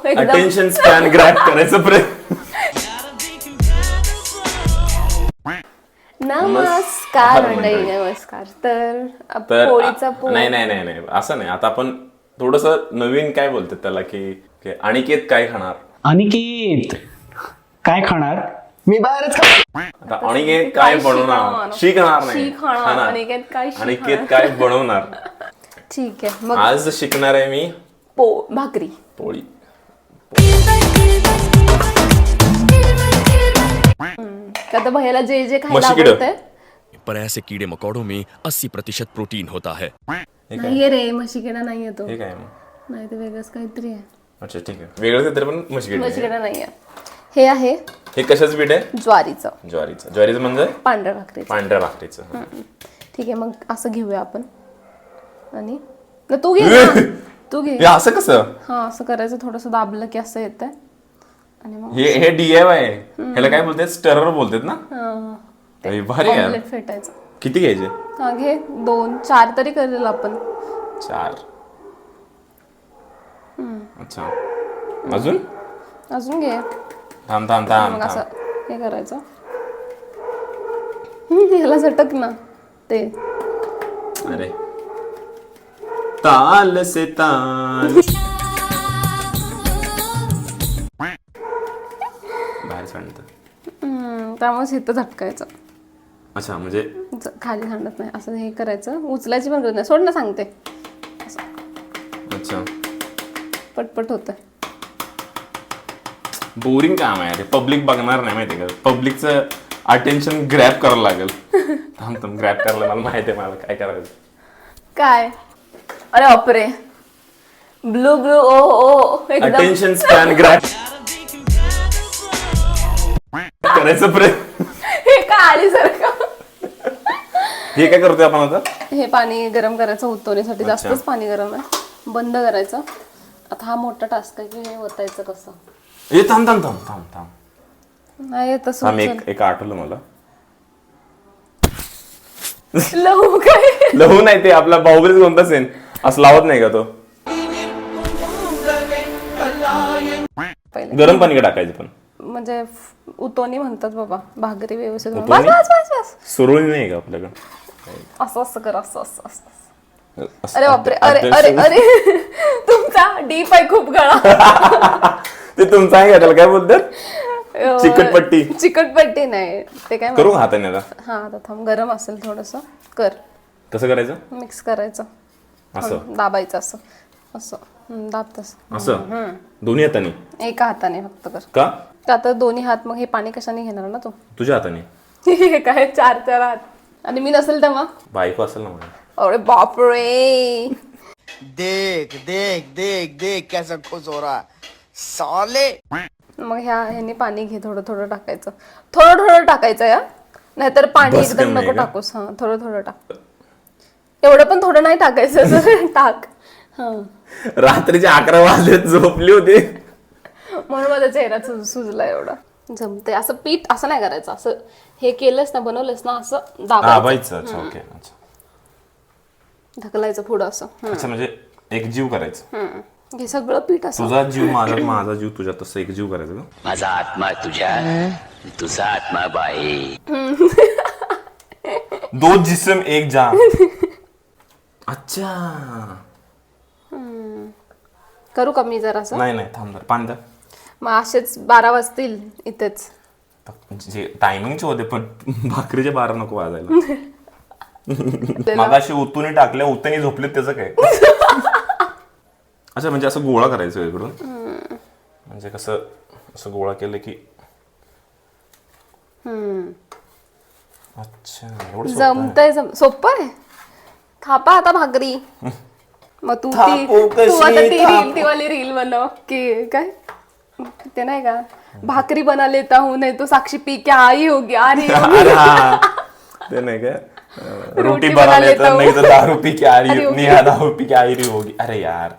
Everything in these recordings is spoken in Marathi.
एकदम अटेन्शन स्पॅन ग्रॅब करायचं प्रयत्न. नमस्कार मंडळी, नमस्कार. तर पोळीचा नाही नाही नाही नाही असं नाही. आता आपण थोडस नवीन काय बोलतात त्याला की अनिकेत काय खाणार. अनिकेत काय खाणार? मी बाहेरच आता अनिकेत काय बनवणार. शिकणार नाही खाणार. अनिकेत काय बनवणार. ठीक आहे मग. आज शिकणार आहे मी भाकरी पोळी. आता भैयाला जे जे खायला म्हशी किडं. आवडतंय. पर ऐसे कीड़े मकोड़ों में 80% प्रोटीन होता है. नाहीये रे, म्हशी किडा नाहीये तो. हे काय मग. नाही ते वेगळंच काहीतरी आहे. अच्छा ठीक आहे, वेगळं तरी पण म्हशी म्हशी किडा नाहीये. हे आहे हे कशाचं पीठ आहे. ज्वारीचं. ज्वारीचं म्हणजे पांढऱ्या भाकरीचं. पांढऱ्या भाकरीचं. ठीक आहे मग असं घेऊया आपण. आणि न, तू घे ना. तू घे. हे असं कसं. हा असं करायचं, थोडस दाबलं की असं येतंय. आणि मग हे DIY आहे. ह्याला काय बोलतात, स्टरर बोलतात ना. हे भारी आहे. ऑमलेट फेटायचं. किती घ्यायचे. हा घे, 2-4 तरी करेल आपण. 4. अच्छा अजून अजून घे. थांब मग असं हे करायचं. ह्याला झटक ना ते. अरे ताल से ताल. बाहेर सांगत. त्यामुळेच इथं झटकायचं. अच्छा म्हणजे खाली सांडत नाही असं हे करायचं. उचलायची पण गरज नाही. सोड ना, सांगते. अच्छा पटपट होतं. बोरिंग काम आहे. पब्लिक बघणार नाही माहिती का. पब्लिकचं अटेन्शन ग्रॅब करायला लागेल. थांब ग्रॅब करायला मला माहिती आहे मला काय करायचं. काय. अरे बापरे. ब्लू ओ एकदम. अटेन्शन स्पॅन ग्रॅब करायचं प्रयत्न. हे काय आली सारखं. हे काय करतोय आपण आता. हे पाणी गरम करायचं उतरवण्यासाठी. जास्तच पाणी गरम आहे. बंद करायचं. आता हा मोठा टास्क आहे की हे ओतायचं कसं. हे थांब नाही तसं एक आठवलं मला. लहू काय. लहू नाही ते आपला बाहुबली कोणता सेन असं लावत नाही का तो. पहिले गरम पाणी टाकायचं पण म्हणजे उतोनी म्हणतात बाबा. भाकरी व्यवस्थित बस उतोनी? बस बस बस. सुरळी नाही का आपल्याकडे. असं असं कर. असं असं असं. असं- अरे बापरे. अरे अरे अरे तुमचा डीप आहे खूप गळा. ते तुमचं आहे का त्याला काय बोलतात. चिकटपट्टी. चिकटपट्टी नाही ते काय करू का हाताने आता. हा आता थांब. गरम असेल थोडस कर. कसं करायचं. मिक्स करायचं. असं दाबायचं असं असं. दाब तसं. असं दोन्ही हाताने. एका हाताने फक्त कर. का का तर दोन्ही हात मग हे पाणी कशाने घेणार ना तू. तुझ्या हाताने. हे काय 4 हात. आणि मी नसेल तेव्हा. बायको असेल ना मला. अरे बापरे. देख देख देख देख कैसा खुश हो रहा साले. मग ह्याने पाणी घे. थोडं थोडं टाकायचं. थोडं टाकायचं या. नाहीतर पाणी बस एकदम कमी आहे नको का? टाकूस. हा थोडं टाक. एवढं पण थोडं नाही टाकायचं. टाक. हा रात्रीचे 11 वाजले झोपली होती. म्हणून माझा चेहरा सुजला एवढा. जमते असं. पीठ असं नाही करायचं. असं हे केलंस ना, बनवलंस ना, असं दाबायचं. अच्छा ओके. अच्छा ढकलायचं पुढं असं. अच्छा म्हणजे एक जीव करायचं. हे सगळं पीठ असं. तुझा जीव माझा, माझा जीव तुझ्या, तसं एक जीव करायचं का. माझा आत्मा तुझ्या, तुझा आत्मा बाई. 2 जिस्म एक जान. अच्छा करू का मी जरा असं. नाही थांब जरा पाणी द्या. मग असेच 12 वाजतील इथेच. जे टायमिंगचे होते पण भाकरीचे 12 नको वाजायला. मगाशी उतून टाकल्या उतनी झोपले त्याचं काय. अच्छा म्हणजे असं गोळा करायचं इकडून. म्हणजे कसं असं गोळा केलं की. अच्छा एवढं सोपं आहे. जमतंय. सोपं आहे. थापा आता भाकरी. मग तू थापू कशी, ती वाली रील बनव की काय ते नाही का. भाकरी बना लेता हूं नहीं तो साक्षी पी क्या आई होगी. अरे ते नाही काय. रोटी बना लेता नहीं तो दारू पी के आ रही नेहा दारू पी के आ रही होगी. अरे यार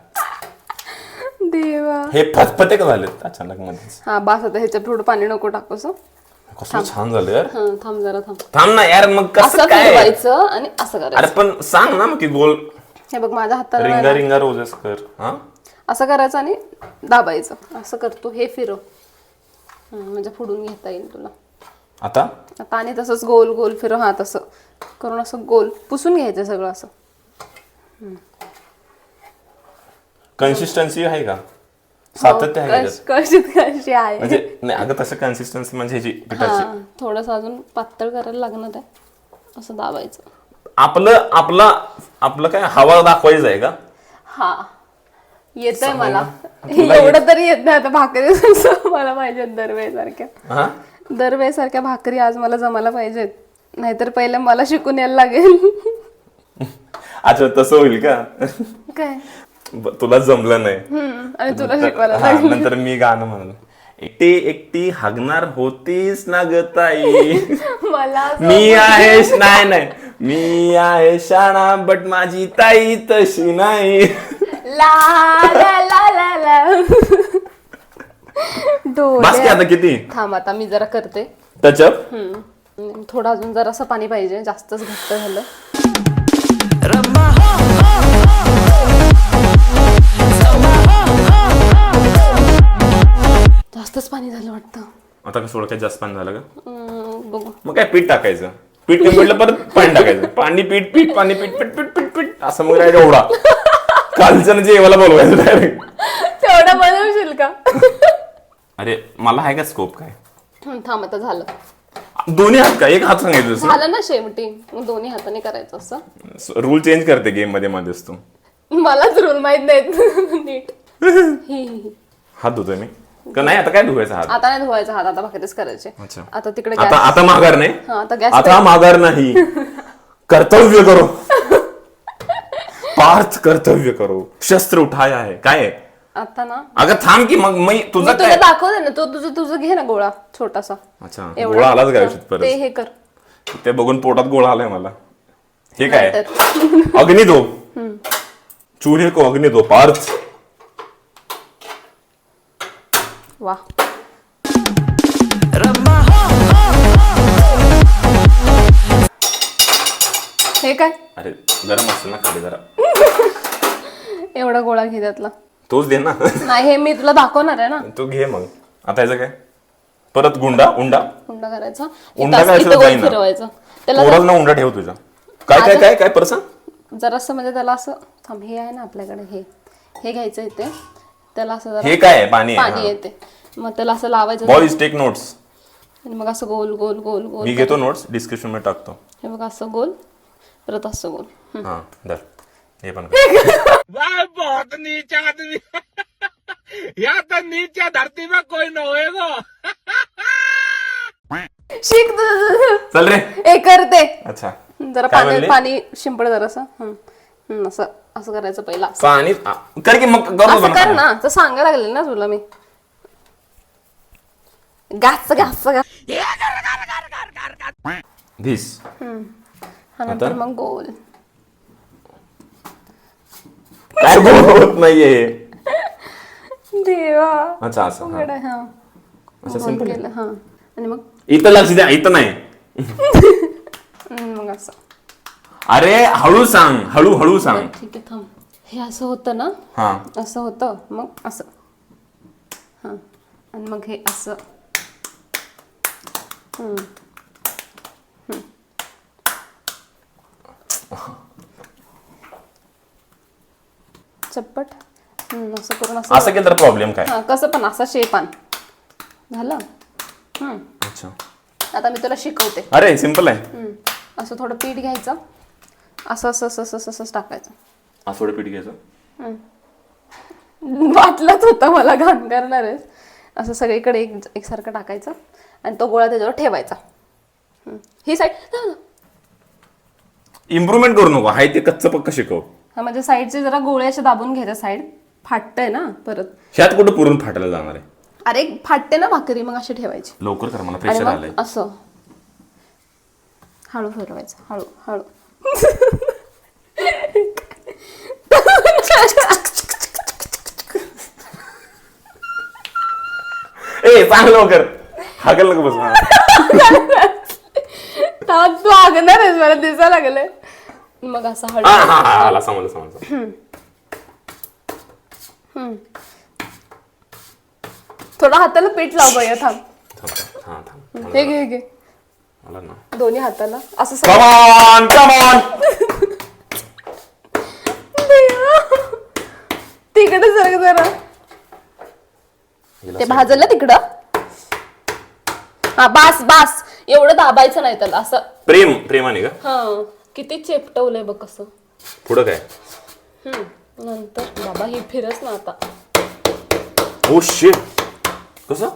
देवा. हे फतफते का झालेत अचानक मध्येच. हा बास आता. ह्याच्यात थोडं पाणी नको टाकूस. कसं छान झालं यार. हा थांब जरा थांब. थांब ना यार. मग कसं असं काय. फिरवायचं आणि असं करायचं. अरे पण सांग ना मग की गोल. हे बघ माझ्या हाताला रिंगा रिंगा रोजेस कर. हा असं करायचं आणि दाबायचं. असं करतो, हे फिरव. म्हणजे फोडून घेता येईल तुला. आता आता आणि तसंच गोल गोल फिरव. हा तसं करून असं गोल पुसून घ्यायचं सगळं असं. कन्सिस्टन्सी आहे का, सातत्य आहे का त्याच्यात? कशी आहे म्हणजे नाही अगं तसं कन्सिस्टन्सी म्हणजे ह्याची पिठाची थोडस अजून पातळ करायला लागणार आहे. असं दाबायचं. आपलं काय हवा दाखवायचं आहे का? हा येतंय मला. एवढं तरी येत नाही आता भाकरी मला पाहिजेत दरवेळेसारख्या भाकरी आज मला जमायला पाहिजेत. नाहीतर पहिले मला शिकून यायला लागेल. अच्छा तसं होईल का? काय तुला जमलं नाही आणि तुला शिकवायला हा, नंतर मी गाणं म्हणलं, एकटी एकटी हागणार होतीस ना ग ताई. मला मी आहे नाही मी आहे शाणा बट माझी ताई तशी नाही. ला ला ला ला ला बस की आता किती थांब आता मी जरा करते. त्याच्यात थोडं अजून जरासं पाणी पाहिजे. जास्तच घट्ट झालं. जास्तच पाणी झालं वाटतं. आता कसं ओळखायचं जास्त पाणी झालं का? बघू. मग काय पीठ टाकायचं, पीठ कमी पडलं परत पाणी टाकायचं, पाणी पीठ पीठ पाणी पीठ पीठ पीठ पीठ पीठ असं मग राहिलं एवढा. कालचं जेवायला बोलवायचं डायरेक्ट. तेवढं बनवशील का? अरे मला आहे का स्कोप काय? थांब आता झालं. दोन्ही हात का, एक हात सांगायचं झालं ना शेवटी. मग दोन्ही हाताने करायचं असं. रूल चेंज करते गेम मध्ये मध्येच तू. मलाच रूल माहित नाहीत नीट. हात धुतोय मी का नाही? आता काय धुवायचा हात? आता नाही धुवायचा हात. आता भाकरीच करायचे. अच्छा. आता तिकडे आता माघार नाही. आता गॅस आता माघार नाही. कर्तव्य करो पार्थ, कर्तव्य करो. शस्त्र उठाया है. काय आहे आता ना. अगं थांब की मग मी तुझं तुला काय. दाखवते ना. तुझं घे ना गोळा छोटासा. अच्छा एवढा. गोळा आलाच गायच्यात ते परत. हे कर. ते बघून पोटात गोळा आलाय मला. हे काय नाहीतर. अग्नि दो, चूल्हे को अग्नि दो पार्थ. वा. हे काय अरे गरम असतं ना खाली जरा. एवढा गोळा घे त्यातला. तोच दे ना. नाही हे मी तुला दाखवणार आहे ना. तू घे मग. आता याचं काय परत उंडा उंडा करायचा. उंडा काय इथं गोल जाईना. फिरवायचं त्याला. पोराला ना उंडा ठेव तुझा. काय काय काय काय परसा. जरासं म्हणजे त्याला असं. थांब हे आहे ना आपल्याकडे. हे घ्यायचं इथे. त्याला असं जरा हे काय आहे? पाणी आहे. पाणी येते. मग त्याला असं लावायचं. Boys take notes. आणि मग असं गोल गोल गोल गोल. मी घेतो नोट्स, डिस्क्रिप्शन मध्ये टाकतो. हे बघ असं गोल परत असं गोल. हा धर हे पण कर. बहुत नीचा आदमी. या तो नीचा धरती में कोई न होएगा. शिक चल रे. हे करते. अच्छा जरा काय म्हणली? पाणी शिंपड जरासं. असं असं करायचं पहिला. पाणी कर की मग करू असं कर ना. तर सांगायला लागले ना तुला मी. गाच गाच गाच. धीस. हा नंतर मग गोल. काय गोल होत नाहीये. देवा. अच्छा असं हा. कडे, हा. असं गोल simple. केलं, हा. आणि मग इथं लक्ष द्या, इथं नाही. मग असं. अरे हळू सांग, हळू सांग. ठीक आहे थांब. हे असं होतं ना. हा असं होतं मग असं. हा आणि मग हे असं. चप्पट. असं करून असं केलं तर प्रॉब्लेम काय? हा कसं पण असा शेप आण. झालं. अच्छा आता मी तुला शिकवते. अरे सिंपल आहे. असं थोडं पीठ घ्यायचं. असं असं असं असं असंच टाकायचं. असं थोडं पीठ घ्यायचं. वाटलंच होतं मला घाण करणार आहे. असं सगळीकडे एकसारखं टाकायचं आणि तो गोळा त्याच्यावर ठेवायचा. ही साईड. इम्प्रुव्हमेंट करू नको, हाय ते कच्चं पक्क शिकव. हा म्हणजे साईडचे जरा गोळे असे दाबून घ्यायच्या. साईड फाटतंय ना परत. ह्यात कुठं पुरून फाटायला जाणार आहे? अरे फाटते ना भाकरी, मग अशी ठेवायची. लवकर कर, मला आणि प्रेशर मग आलंय. असं हळू फिरवायचं. हळू हळू. ए सांग लवकर. हागल नको बस. तू आगणार आहेस मला दिसायला लागलंय. मग असं हळू. आला समजलं. थोडं हाताला पीठ लाव भैया, थांब. थांब, थांब. हे घे, हे घे. मला ना. दोन्ही हाताला असं Come on, come on. तिकडे सरक जरा. ते भाजलं तिकडं. हा बास बास, एवढं दाबायचं नाही त्याला असं. प्रेमाने का? हा किती चेपटवलंय बघ कसं. पुढं काय? नंतर बाबा ही फिरच ना आता. Oh shit. कसं?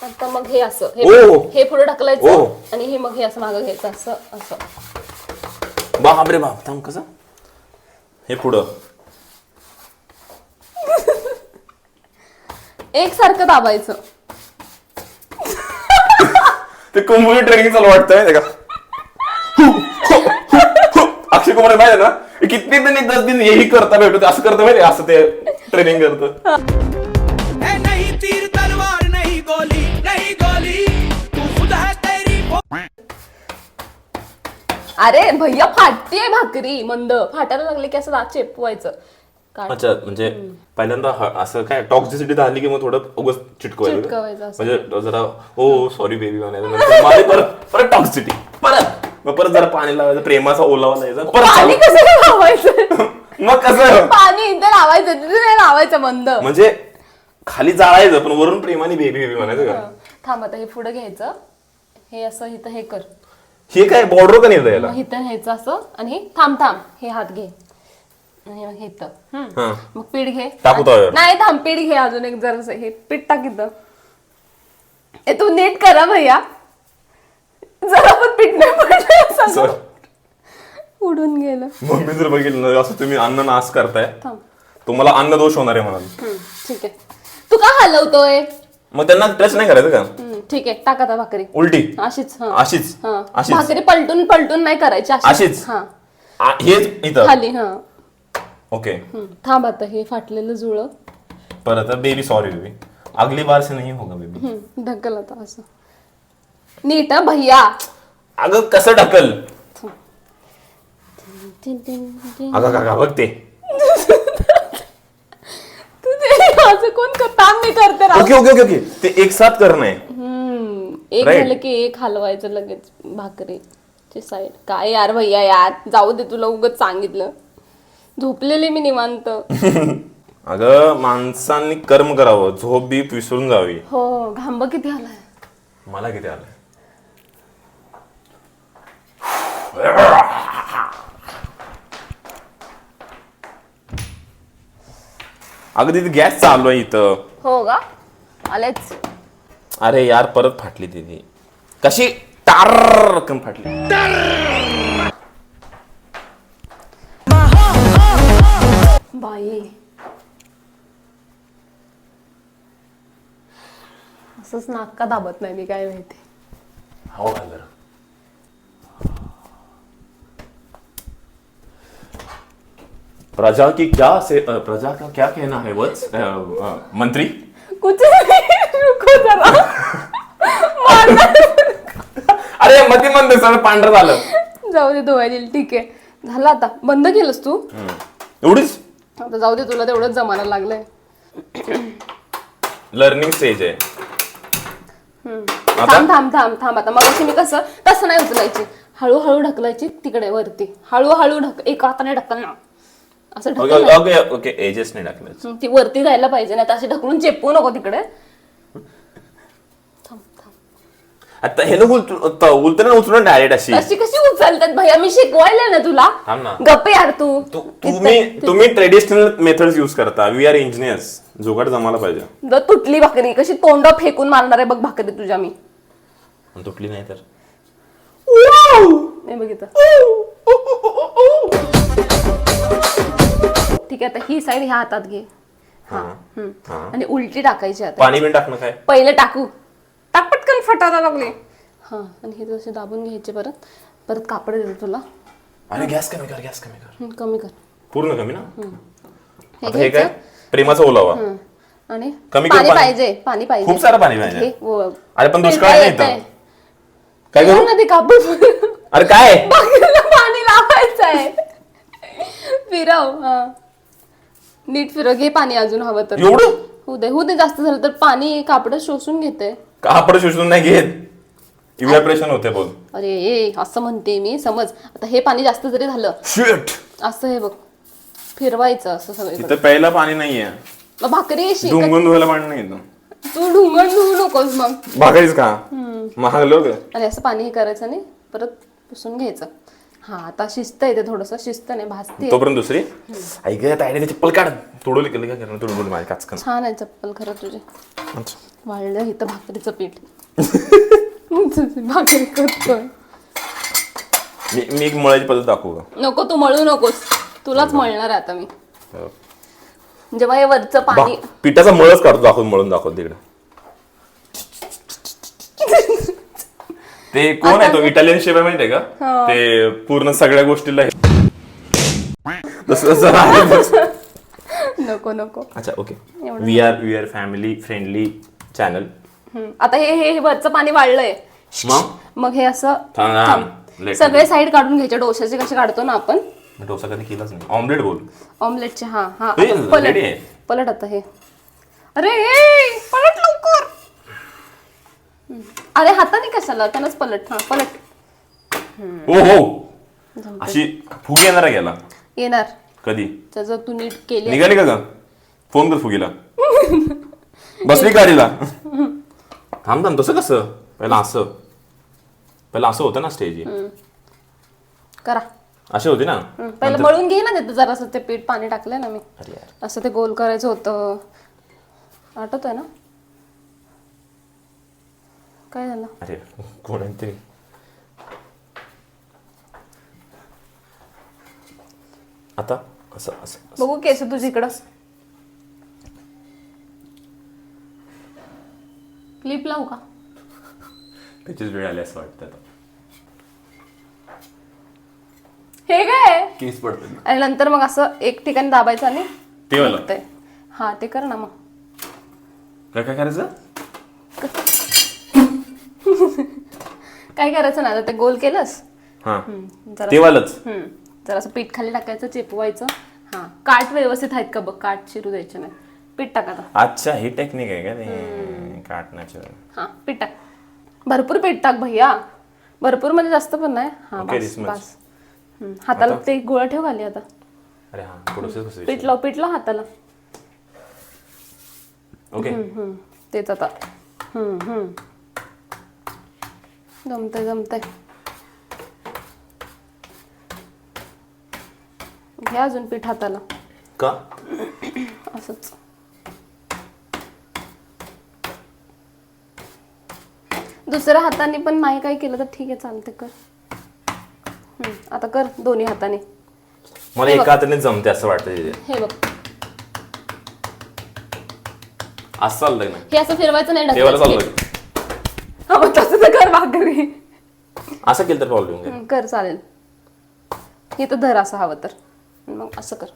आता मग हे असं ओ. हे पुढे ढकलायचं ओ. आणि हे मग हे असं मागं घ्यायचं असं असं. बाप रे बाप. थांब, कसं? हे पुढं एकसारखं दाबायचं. ते कुंभोजी ट्रेनिंग चालू वाटतंय का? अक्षय कुमार माहिती ना, कितने दिन 10 दिन यही करता भेटतो, असं करतं माहिती, असं ते ट्रेनिंग करतं. नहीं तीर तलवार नहीं गोली तू खुद है तेरी अरे भैया फाटतीये भाकरी, मंद फाटायला लागले की असं दात चेपवायचं. अच्छा, म्हणजे पहिल्यांदा असं काय टॉक्सिसिटी झाली की मग थोडं उगाच चिटकवायचं चिटकवायचं असं. म्हणजे जरा ओ सॉरी बेबी म्हणायचं, परत टॉक्सिसिटी, परत जरा पाणी लावायचं, प्रेमाचा ओलावा लावायचा, पाणी परत कसं लावायचं? मग कसं पाणी इथे लावायचं, तिथे नाही लावायचं, मंद. म्हणजे खाली जाळायचं पण वरून प्रेमाने बेबी बेबी म्हणायचं का? थांब आता हे पुढे घ्यायचं, हे असं इथं हे कर, हे काय बॉर्डर का नाही येतं याला? मग इथं घ्यायचं असं आणि हे थांब हे हात घे आणि मग हे इथं. हा. मग पीठ घे. टाकू तव्यावर? नाही थांब, पीठ घे अजून एक जरासं, हे पीठ टाक इथं. ए तू नीट करा भैया, जरा पण पीठ नाही पडलं सगळं. Sorry. उडून गेलं. मम्मी जर बघितलं ना असं तुम्ही अन्न नाश करताय, थांब. तुम्हाला अन्न दोष होणार आहे म्हणाल. ठीक आहे, तू का हलवतोय? मग त्यांना टच नाही करायचं का? ठीक आहे, टाक आता भाकरी उलटी अशीच. हा. अशीच हा. अशीच भाकरी पलटून नाही करायची, अशीच. हा हेच इथं खाली. हा ओके. थांब आता हे फाटलेलं जुळं परत बेबी सॉरी बेबी, अगली बार से नहीं होगा बेबी. ढकल आता असं नीट. हा भैया, अगं कसं ढकल? अगं काका बघ ते. तू ते असं कोण काम नाही करते राव. ओके ओके ओके ओके, ते एक साथ करणं आहे. एक Right. झालं की एक हलवायचं लगेच भाकरीची साईड. काय यार भैया यार, जाऊ दे, तुला उगाच सांगितलं. झोपलेली मी निवांत. अगं माणसांनी कर्म करावं, झोप बीप विसरून जावी. हो, घांब किती आलाय. मला किती आलंय? अगं तिथे गॅस चालू आहे इथं. हो का? आलेच. अरे यार परत फाटली तिथे. कशी टारकन फाटली. बाई असंच नाक का दाबत नाही मी, काय माहिती. हो का जरा. प्रजा का क्या कहना है वत्स मंत्री? कुछ नहीं, रुको जरा. अरे मती मंद सर पांढरं झालं. जाऊ दे, धुवायला ठीक आहे. झालं आता. बंद केलंस तू? एवढीच आता जाऊ दे, तुला तेवढंच जमायला लागलंय. लर्निंग स्टेज आहे. थांब आता. मग मी तसं नाही उचलायची, हळूहळू ढकलायची तिकडे वरती. हळूहळू एका हाताने ढकल ना, असं ढकल नाही. ओके ओके एजेस नाही टाकलं. ती वरती जायला पाहिजे, नाही तर अशी ढकलून चेपवू नको तिकडे. आता हे उलटून उचलून डायरेक्ट अशी. अशी कशी उचलतात भैया, मी शिकवायला ना तुला. थांब ना. गप्प यार तू. तुम्ही ट्रेडिशनल मेथड्स युज करता, वी आर इंजिनियर्स. जुगाड जमायला पाहिजे. जर तुटली भाकरी, कशी तोंड फेकून मारणार आहे बघ भाकरी तुझ्या मी. तुटली नाही तर नाही बघितलं. ठीक आहे, आता ही साईड ह्या हातात घे. हा. आणि उलटी टाकायची आता. पाणी बिन टाकणं काय? पहिले टाकू. टाक पटकन, फटायला लागले. हा, आणि हे जसे दाबून घ्यायचे. परत कापड देतो तुला. अरे गॅस कमी कर, गॅस कमी कर. कमी कर. पूर्ण कमी ना. हे आता हे काय? घ्यायचं. प्रेमाचा ओलावा. आणि कमी कर पाणी पाणी. पाहिजे. खूप सारं पाणी पाहिजे. घे, व- अरे पण दुष्काळ नाही येतंय. इथं. काय करू? ना ते कापूस. अरे काय? भाकरीला पाणी लावायचं आहे. फिरव. हा, नीट फिरव, घे पाणी अजून हवं तर. एवढं होऊ दे जास्त झालं तर पाणी कापड शोषून घेते. कापड शोषून नाही घेत, इव्हॅपोरेशन होते बोल. अरे असं म्हणते मी, समज आता हे पाणी जास्त जरी झालं शिट, असं हे बग फिरवायचं असं सगळीकडे. इथं प्यायला पाणी नाहीये. मग भाकरी शेकत, डुंगून धुवायला पाणी नाही इथं. तू ढुंगण धुवू नकोस मग. भाकरीच का महागलो ग. आणि असं पाणी हे करायचं नाही, परत पुसून घ्यायचं. हा आता शिस्त येते, थोडस शिस्त नाही भासते. तोपर्यंत दुसरी ऐक ताईने चप्पल काढ, तोडवली केलं काय करणार, तोडवली माझी काचकन. छान आहे चप्पल खरं तुझी. वाळलं इथं भाकरीचं पीठ. भाकरी करतोय. मी एक मळायची पद्धत दाखवू का? नको, तू मळू नकोस, तुलाच मळणार आहे आता मी. जेव्हा हे वरचं पाणी पिठाचा मळच काढतो, मळून दाखवतो तिकडे. ते कोण आहे तो इटालियन शेफ आहे माहितीये का? ते पूर्ण सगळ्या गोष्टीला नको. अच्छा okay. We are family friendly channel. आता हे वरचं पाणी वाढलंय. मग हे असं थांब. सगळे साईड काढून घ्यायचे. डोशाचे कसे काढतो ना आपण. डोसा कधी केलाच नाही. ऑमलेट बोल. ऑमलेटचे. हा ready आहे. पलट आता हे. अरे पलट लवकर. अरे हाताने कशाला, त्यानंच पलट. हा पलट. हो अशी फुगी येणार आहे गेला येणार कधी. जर तू नीट केली निघाली का ग? फोन कर फुगीला. बसली गाडीला. थांब तसं कसं, पहिला असं होतं ना स्टेज. करा अशी होती ना. पहिलं मळून घे ना तिथं जरासं ते पीठ, पाणी टाकलंय ना मी. असं ते गोल करायचं होतं, आठवतंय ना? काय झालं? अरे कोण आहे ते? आता असं असं बघू केस तुझी इकडं. क्लिप लावू का? त्याचीच वेळ आली असं वाटतं आता. हे काय केस पडते. आणि नंतर मग असं एक ठिकाणी दाबायचं आणि ते वाला होतंय. हा ते कर ना मग. काय करायचं? काय करायचं ना, आता ते गोल केलंस. हा जरा ते वालच. जरासं पीठ खाली टाकायचं, चेपवायचं. हा काट व्यवस्थित आहेत का बघ, काट शिरू द्यायचे नाही. पीठ टाकायचं. अच्छा ही टेक्निक आहे का ते काटण्याचं? हा पीठ टाक, भरपूर पीठ टाक भैया. भरपूर म्हणजे जास्त पण नाही. हा Okay, बस this much. बस. हाताला ते गोळा ठेव खाली आता. अरे हा थोडंसं कसं पीठ लाव हाताला. ओके. तेच आता. जमतंय. घ्या अजून पीठ हाताला. का असंच. दुसऱ्या हाताने पण नाही काय केलं तर ठीक आहे, चालते कर. आता कर दोन्ही हाताने. मला एका हाताने जमते असं वाटतं तिथे. हे बघ असं चाललंय ना. हे असं फिरवायचं नाही, देवाला ढकलायचं. चाललंय. हा मग तसं तर कर भाकरी. असं केलं तर प्रॉब्लेम काय? कर चालेल. हे तर धर असं हवं तर. मग असं कर,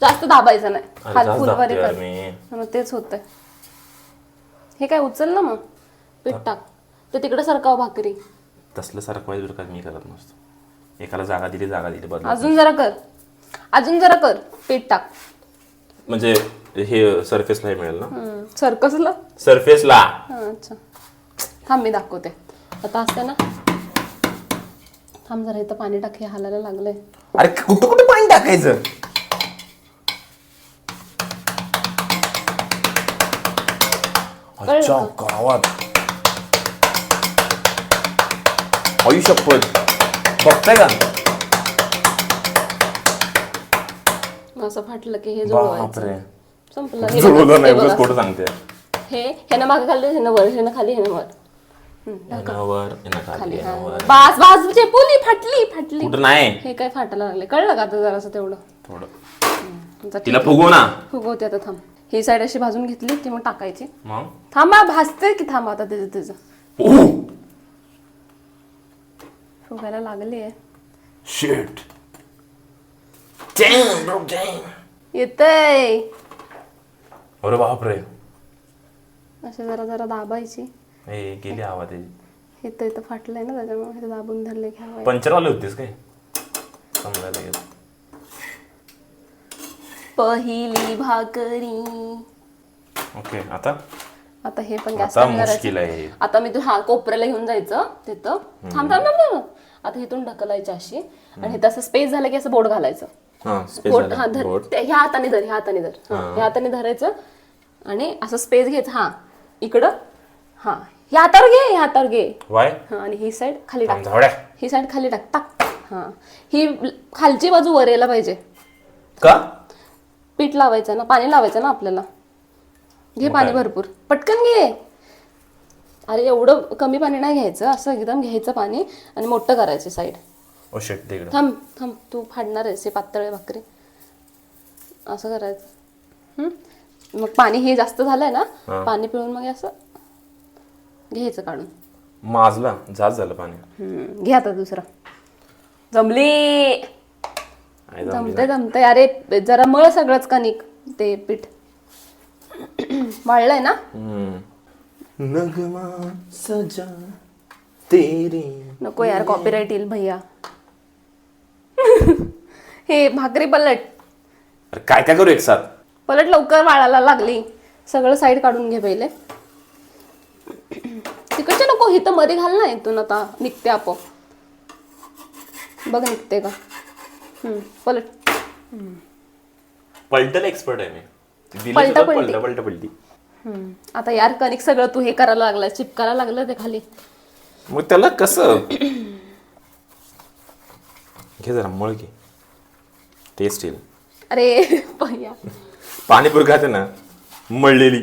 जास्त दाबायचं नाही. हात फुलवारी कर. मग तेच होतंय. हे काय उचल ना मग पीठ टाक. तर तिकडे सरकाव भाकरी. तसलं सारखं पाहिजे का? मी करत नसतो. एकाला जागा दिली बदल. अजून जरा कर पीठ टाक. म्हणजे हे सरफेसला हे मिळेल ना. सर्कसला सरफेसला. अच्छा थांब मी दाखवते. आता असते ना, थांब जरा इथं पाणी टाक. हे हालायला लागलंय. अरे कुठं पाणी टाकायचं? अच्छा गावात शपथ बघताय का? असं फाटलं की हे बापरे. संपलं. जुळवलं नाही उगाच खोटं सांगते. ह्यानं मागे खाली, ह्यानं वर, ह्यानं खाली, ह्यानं वर. खाली बास चेपुली फाटली. कुठं नाही. हे काय फाटायला लागले, कळलं का आता जरासं तेवढं. थोडं तिला फुगव ना. फुगवते आता थांब. ही साईड अशी भाजून घेतली की मग टाकायची. मग थांबा भाजते की थांबा आता त्याचं फुगायला लागले. शिट येतय. अरे बापरे. असे जरा दाबायची. गेली हवा त्याची. इथं फाटलंय ना, त्याच्यामुळे हे दाबून धरले घ्यावं. पंचरवाले होतेस काय? समजायला गेलं. पहिली भाकरी. ओके आता आता हे पण गॅस आता मुश्किल आहे. आता मी हा कोपऱ्याला घेऊन जायचं तिथं. थांब थांब थांब थांब. आता इथून ढकलायचं अशी आणि हे तसं स्पेस झालं की असं बोट घालायचं. हा स्पेस बोट झाला. हा धर बोट. ह्या हाताने धर, ह्या हाताने धर. ह्या हाताने धरायचं आणि असं स्पेस घ्यायचं. हा इकडं, हा ह्या हातावर घे, ह्या हातावर घे. वाय हा आणि ही साईड खाली टाक. झावड्या ही साईड खाली टाक. टाक. हा ही खालची बाजू वर यायला पाहिजे. का पीठ लावायचं ना, पाणी लावायचं ना आपल्याला. घे पाणी भरपूर, पटकन घे. अरे एवढं कमी पाणी नाही घ्यायचं, असं एकदम घ्यायचं पाणी आणि मोठं करायचं साईड. ओ शिट तिकडे थांब थांब, तू फाडणार आहेस हे पातळ भाकरी. असं करायचं. मग पाणी हे जास्त झालंय ना, पाणी पिळून मग असं घ्यायचं काढून. माजला जास्त झालं पाणी. घे आता दुसरा. जमली, आई जमली जमते जमते. अरे जरा मळ सगळंच कणिक ते पीठ. वाळलंय ना. नगमा सजा तेरे. नको यार, कॉपीराइट येईल भैया. हे भाकरी पलट अरे काय काय करू एक साथ. पलट, लवकर वाळायला लागली. सगळं साईड काढून घे पहिले. तिकडचे नको, इथं मध्ये घाल ना. इथून आता निघते आपोआप. बघ निघते का. पलट. पलटायला एक्सपर्ट आहे मी. दिली पलटा सुद्धा पलटी. पलटा पलटी. आता यार कणिक सगळं तू हे करायला लागला, चिपकायला लागलं ते खाली. मग त्याला कसं घे जरा मळ घे, टेस्ट येईल. अरे भैया. पाणीपुरी खाते ना मळलेली.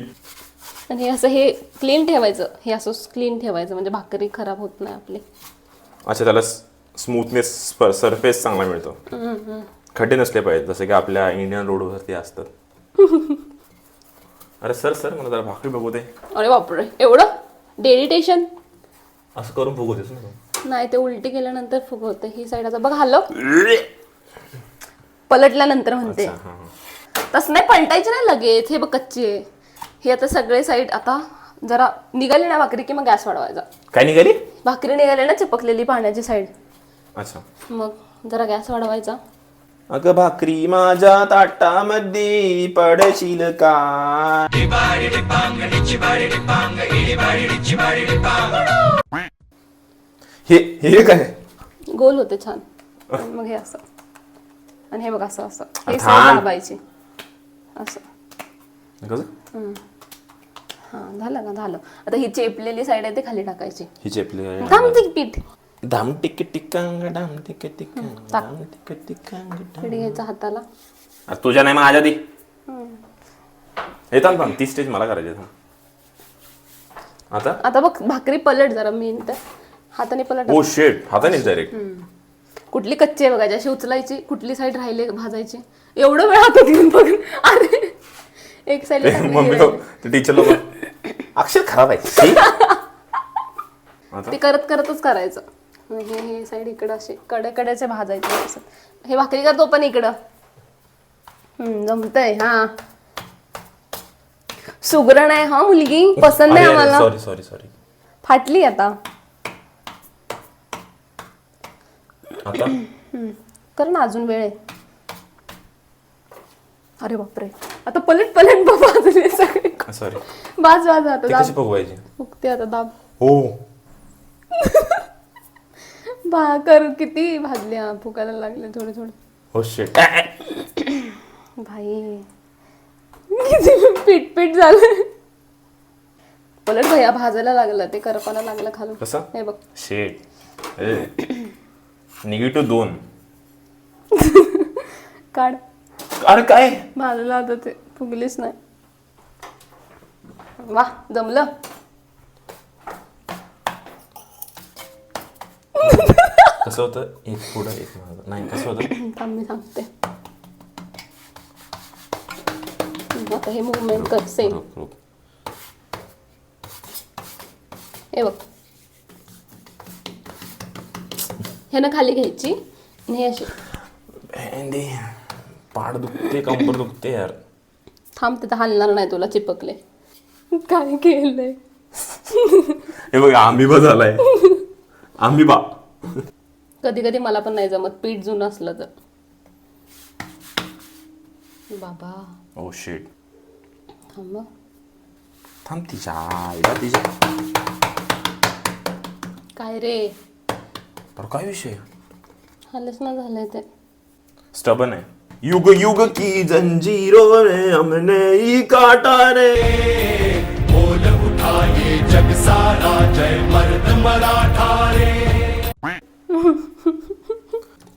आणि असं हे क्लीन ठेवायचं. हे असं क्लीन ठेवायचं म्हणजे भाकरी खराब होत नाही आपली. अच्छा त्याला स्मूथनेस सरफेस चांगला मिळतो. खड्डे नसले पाहिजे जसं की आपल्या इंडियन रोडवरती असतात. अरे सर सर मला जरा भाकरी बघू दे. अरे बापरे, एवढं डेडिटेशन. असं करून बघूतेस ना. नाही, ते उलटी केल्यानंतर फुगवते. ही साईड आता बघ हलव. पलटल्यानंतर म्हणते. तसं नाही, पलटायचे नाही लगेच. हे बघ कच्ची आहे. हे आता सगळे साईड आता जरा निघाली ना भाकरी की मग गॅस वाढवायचा. काय निघाली भाकरी निघाली ना चिपकलेली पाण्याची साईड, अच्छा मग जरा गॅस वाढवायचा. अगं भाकरी माझ्या ताटामध्ये पडशील का. हे हे काय गोल होते छान. आणि मग हे असं आणि हे बघ असं असं हे थांब. साईड दाबायची असं. कसं हा झालं का. झालं. आता ही चेपलेली साईड आहे ते खाली टाकायची. ही चेपली थांबते पीठ. धाम टिक टिकांग धाम टिक टिकांग टाक. धाम टिक टिकांग पीठ घ्यायचं हाताला. अरे तुझ्या नाही माझ्या दी येतात पण ती स्टेज मला करायची आहे. आता आता बघ भाकरी पलट जरा मिनिट हाताने पलट. ओ शेट हातानेच डायरेक्ट. कुठली कच्ची आहे बघायची अशी उचलायची. कुठली साईड राहिली भाजायची. एवढं वेळ हातात घेऊन बघ. अरे एक साईड मम्मी टीचर लोक अक्षर खराब आहे. ते करत करतच करायचं. हे साईड इकडं असे कड्याचे भाजायचे असं. हे भाकरी करतो पण इकडं. जमतंय. हा सुगरण आहे हा मुलगी. पसंत आहे आम्हाला. Sorry sorry sorry. फाटली आता. आता कर ना, अजून वेळ आहे. अरे बापरे, आता पलट पलट भाजले सगळे. सॉरी भाज भाज आता ते दाब. कशी फुगवायची. फुगते आता दाब. हो भाकर किती भाजल्या. फुगायला लागले थोडे थोडे. हो शेट. भाई किती पीठ पीठ झालं. पलट भैया भाजायला लागलं ते करपाला लागलं खालून. कसं हे बघ शेट. -2 काढ. अरे काय भाजलं आता ते फुगलीच नाही. वा जमलं. कसं होतं एक पुढं एक मागं. नाही कसं होतं थांब मी सांगते. आता हे मुवमेंट कर सेम. रूप, रूप. हे बघ ह्यानं खाली घ्यायची आणि हे अशी. भेंडी पाड दुखते कंबर दुखते यार. थांब तिथं हलणार नाही तुला चिपकले. काय केलंय. हे बघ आंबीबा झालाय. आंबीबा. कधी कधी मला पण नाही जमत पीठ जुनं असलं तर. बाबा ओ शिट थांब हं. थांब तिच्या काय रे पर काय विषय हल्लेच ना झालंय ते स्टबन आहे युग युग की जंजीरों ने हमने ही काटा रे बोल उठा ये जग सारा जय मर्द मराठा रे.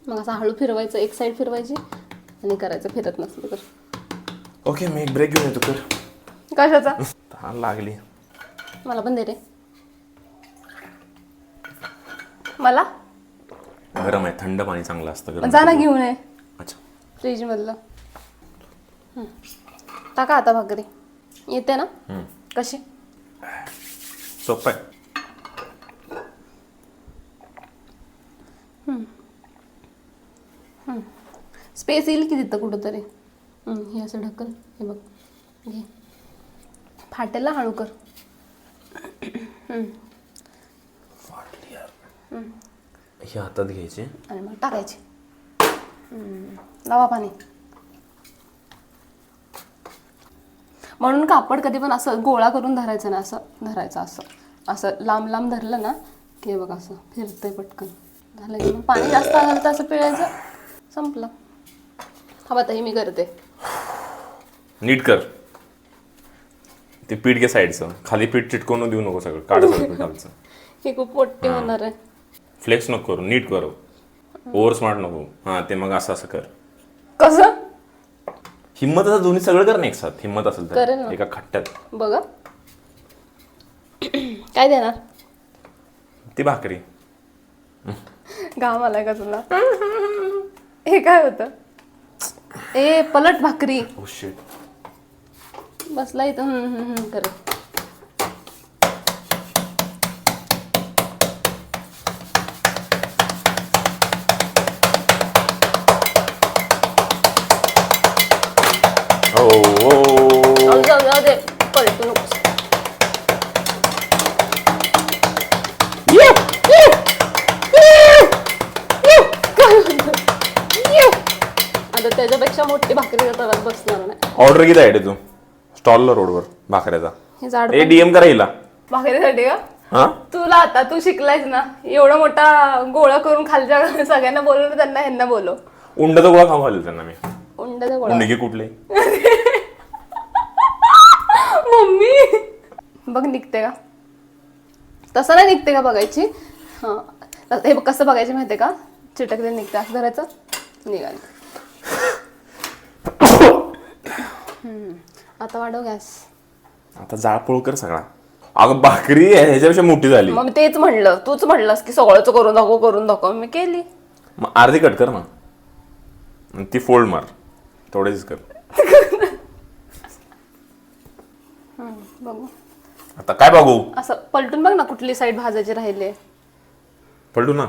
मग असं हळू फिरवायचं एक साईड फिरवायची आणि करायचं फिरत नसलं तर ओके मी एक ब्रेक घेऊन येतो कर कशाचा तहान लागली मला पण दे रे मला गरम आहे थंड पाणी चांगलं असतं गरम जा ना घेऊन ये अच्छा फ्रीज मधलं टाका आता भाकरी येते ना कशी सोपं आहे स्पेस येईल की तिथं कुठंतरी हे असं ढकल हे बघ घे फाटेल ना हळू कर हे हातात घ्यायचे आणि मग टाकायची लावा पाणी म्हणून कापड कधी पण असं गोळा करून धरायचं ना असं धरायचं असं असं लांब लांब धरलं ना की बघ असं फिरतंय पटकन झालं की मग पाणी जास्त आलं तर असं पिळायचं संपलं हा आता हे मी करते नीट कर ते पीठ घे साईडचं खाली पीठ चिटकवून देऊ नको सगळं काढ सगळं पीठ आमचं हे खूप मोठे होणार आहे फ्लेक्स नको करू नीट करू ओव्हर स्मार्ट नको हां ते मग असं कर कसं हिम्मत असं दोन्ही सगळं कर ना एक साथ हिम्मत असेल करेन तर ना. एका खट्ट्यात बघा काय देणार ती भाकरी घाम आलाय का तुला हे काय होतं ए पलट भाकरी ओ शिट बसला इथं करे जाऊ दे पलटू नकोस आता त्याच्यापेक्षा मोठी भाकरी तव्यात बसणार नाही ऑर्डर किती आहे तू स्टॉलला रोडवर भाकऱ्याचा हे झाड ए डीएम करा हिला भाकरीसाठी का हा तुला आता तू शिकलायस ना एवढा मोठा गोळा करून खालच्या सगळ्यांना बोलवलं त्यांना ह्यांना बोलव उंडाचा गोळा खाऊ घालेल त्यांना मी उंडाचा गोळा उंडगे कुठले मम्मी बघ निघते का तसं नाही निघते का बघायची हा हे बघ कसं बघायची माहितीये का चिटकले निघते असं धरायचं निघाल आता वाढव गॅस आता जाळपोळ कर सगळा अगं भाकरी ह्याच्यापेक्षा मोठी झाली मग मी तेच म्हणलं तूच म्हणलंस की सगळंच करून दाखव मी केली मग अर्धी कट कर ना आणि ती फोल्ड मार थोडेच कर बघू आता काय बघू असं पलटून बघ ना कुठली साईड भाजायची राहिली पलटू ना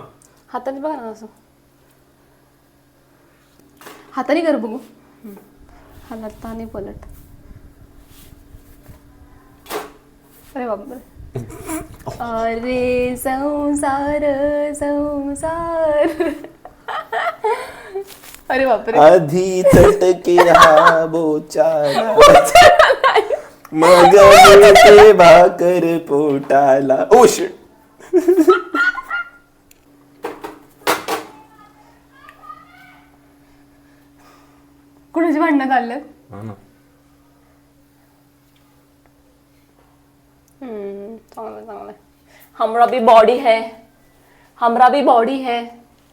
हाताने बघ ना असं हाताने कर बघू हलत आणि पलट अरे बापरे अरे संसार संसार अरे बापरे आधी तटके हा बोचाला मग मिळते भाकर पोटाला ओ शिट कुणाची भांडणं चाललं चांगलं चांगलं हमरा भी बॉडी है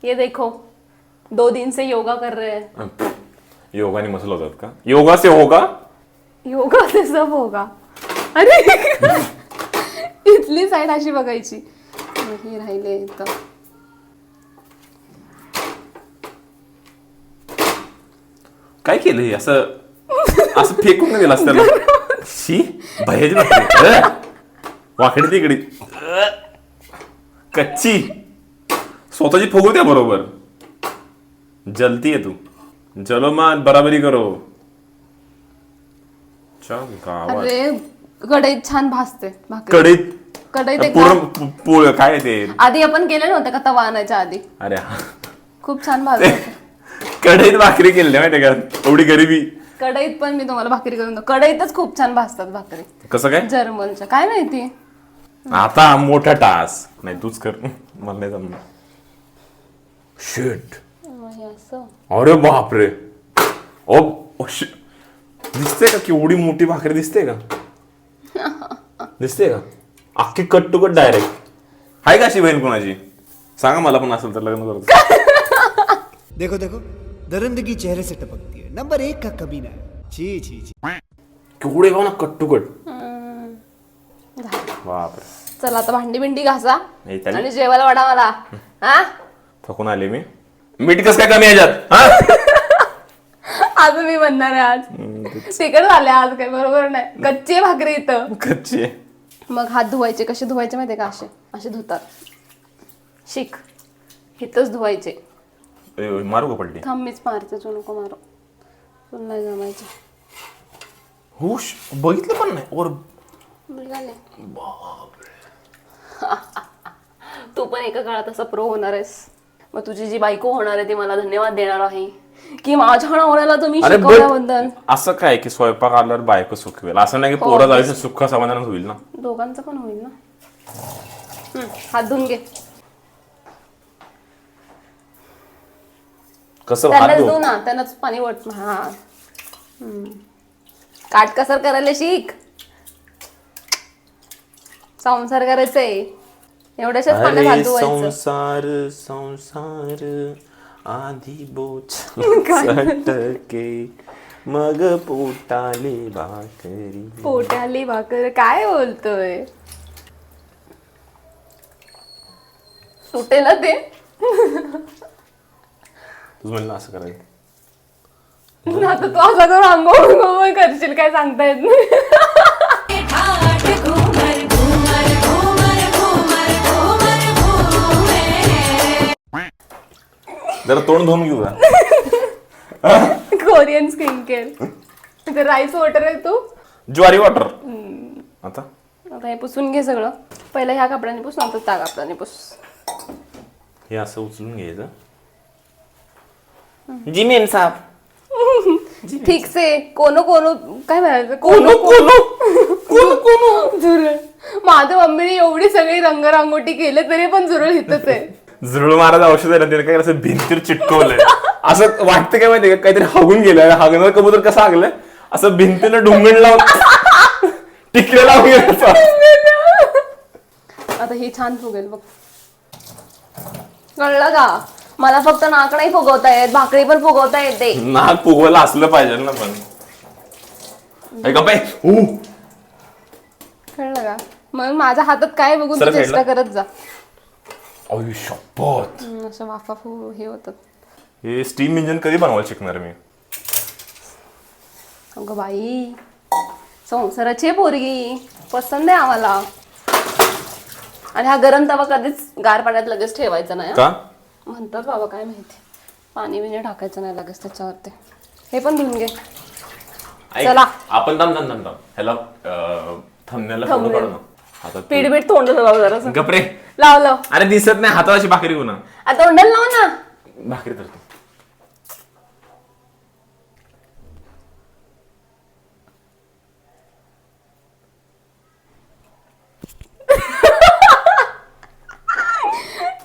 ये देखो 2 दिन से योगा कर रहे हैं योगाने मसल होतात का योगा से होगा योगा से सब होगा अरे इथली साईड अशी बघायची ही राहिले इथं काय केलं हे असं फेकून दिलं असतं त्याला शी भयाची भाकरी वाकडी तिकडी कच्ची स्वतःची फुगवत्या बरोबर जलती आहे तू चलो मान बराबरी करो गावात अरे कढईत छान भाजते भाकरी कढईत एक पूर्ण काय ते आधी आपण केलं नव्हतं का तवा आणायच्या आधी अरे हा खूप छान भाजते कढईत भाकरी केली माहितीये का एवढी गरिबी कढईत पण मी तुम्हाला भाकरी करून देतो. कढईतच खूप छान भाजतात भाकरी कसं काय जर्मनच्या. काय माहिती. आता मोठा टास्क नाही तूच कर मला नाही जमणार. शिट हे असं अरे बापरे ओ दिसते का केवढी मोठी भाकरी दिसते का दिसते का अख्खी कट टू कट डायरेक्ट. आहे का अशी बहीण कोणाची सांगा मला पण असेल तर लग्न करतो. देखो देखो दरिंदगी चेहरे से टपकती है, नंबर 1 का कमीना है। छी छी छी। केवढे गाव ना कट टू कट. बापरे चला आता भांडी बिंडी घासा हे त्याने- आणि जेवायला वाढा मला. हा थकून आले मी. मीठ कस काय कमी याच्यात हा? आज मी म्हणणार आहे आज तिकड झाले आज काय बरोबर नाही. कच्ची आहे भाकरी इथं. कच्ची आहे. मग हात धुवायचे कसे धुवायचे माहितीये का असे असे धुतात. शिक इथंच धुवायचे. मारू का पडली थांब मीच मारते तू नको मारू. तुला नाही जमायचे. हुश बघितलं पण नाही और निघाले. तू पण एका काळात असं प्रो होणार आहेस. मग तुझी जी बायको होणार आहे ती मला धन्यवाद देणार आहे की माझ्या नवऱ्याला तुम्ही अरे शिकवल्याबद्दल. असं काय की स्वयंपाक आल्यावर बायको सुखवेल असं नाही की पोरं आयुष्य सुख समाधान होईल ना. दोघांचं पण होईल ना. हात धुवून घे. कसं त्यांनाच हात धुव धुवू? ना त्यांनाच पाणी वट. हा काटकसर करायला शिक. संसार करायचंय एवढ्याशाच पाण्यात हात अरे धुवायचं. संसार संसार आधी बोच सटके मग पोटाले भाकरी. पोटाली भाकर काय बोलतोय. सुटेल ना ते. तुझं म्हणलं असं करायचं. आता तू असं करून आंघोळ करशील काय सांगता येत नाही. जरा तोंड धुवून घेऊ का. कोरियन स्किन केअर ते राईस वॉटर आहे तू. ज्वारी वॉटर. आता आता हे पुसून घे सगळं. पहिलं ह्या कपड्याने पुस नंतर त्या कपड्याने पुस. हे असं उचलून घ्यायचं. जी मेम साहेब फिक्स आहे. कोनो कोनो काय म्हणायचं कोनो कोनो झुरळ. माझ्या मम्मीने एवढी सगळी रंगरांगोटी केले तरी पण झुरळ हितच आहे. झुरळ मारायचं औषध आहे ना त्याने काय असं भिंतीवर चिटकवलंय. असं वाटतं काय माहितीये का काहीतरी हगून गेलं. हागणार कबूतर कसं हागलंय असं भिंतीला ढुंगण लावून टिकलेला वगैरे. आता ही छान फुगेल बघ. कळलं का. मला फक्त नाक नाही फुगवता येत भाकरी पण फुगवता येते. नाक फुगवायला असलं पाहिजे ना पण. कळलं का. मग माझ्या हातात काय बघून तू सरळ चेष्टा साईडला. करत जा. अय शपथ. असं वाफा हे होतात. हे स्टीम इंजिन कधी बनवायला शिकणार मी. अगं बाई संसाराची पोरगी पसंत आहे आम्हाला. आणि हा गरम तवा कधीच गार पाण्यात लगेच ठेवायचा नाही. का म्हणतात बाबा काय माहिती. पाणी बिणी टाकायचं नाही लगेच त्याच्यावरती. हे पण धुवून घे. ऐक, चला. आपण थांब ह्याला थंबनेलला फोटो काढू ना. हातात पीठ बीठ तोंडाला लाव जरा. गपरे. लाव अरे दिसत नाही हाताची भाकरी घेऊ ना. आता तोंडाला लाव ना. भाकरी धरतो.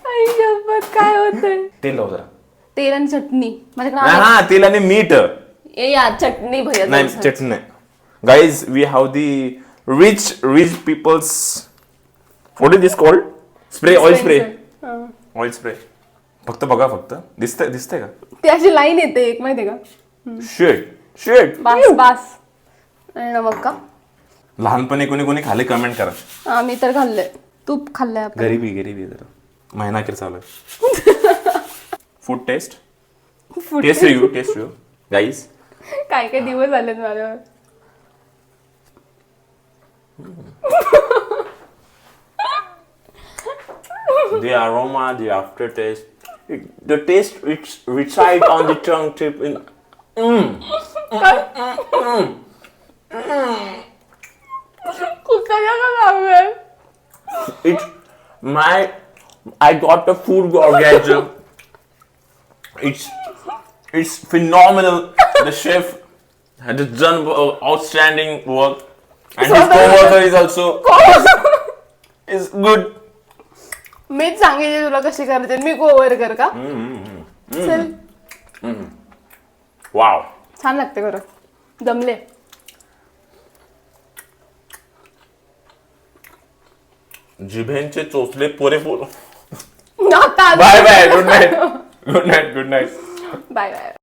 आई शपथ काय होतंय. तेल लाव जरा. तेल आणि चटणी माझ्याकडे आहे. हा तेल आणि मीठ. ए यार चटणी भैया नाही चटणी नाही. Guys we have the rich peoples what is this called spray oil spray oil spray. फक्त बघा फक्त दिसतंय का. ती अशी लाईन येते एक माहितीये का. शेट बास बास. आणि नमक का. लहानपणी कोणी खाले कमेंट करा. आम्ही तर खाल्लंय. तूप खाल्लंय आपण. गरीबी जरा महिना अखेर चालू आहे. Food taste review guys. काय काय दिवस झालेत माझ्यावर. The aroma, the aftertaste, the taste which reside on the tongue tip in. कुठल्या का लावलंय. I got a food orgasm. It's phenomenal. The chef has done outstanding work, and his co-worker is also is good. मीच सांगितले तुला कशी करायचे, मी कोवर कर का? चल Wow. छान लागते खरं, जमले. जिभेंचे चोचले पुरेपूर. आता bye bye. Good night. Good night. Good night. Bye bye.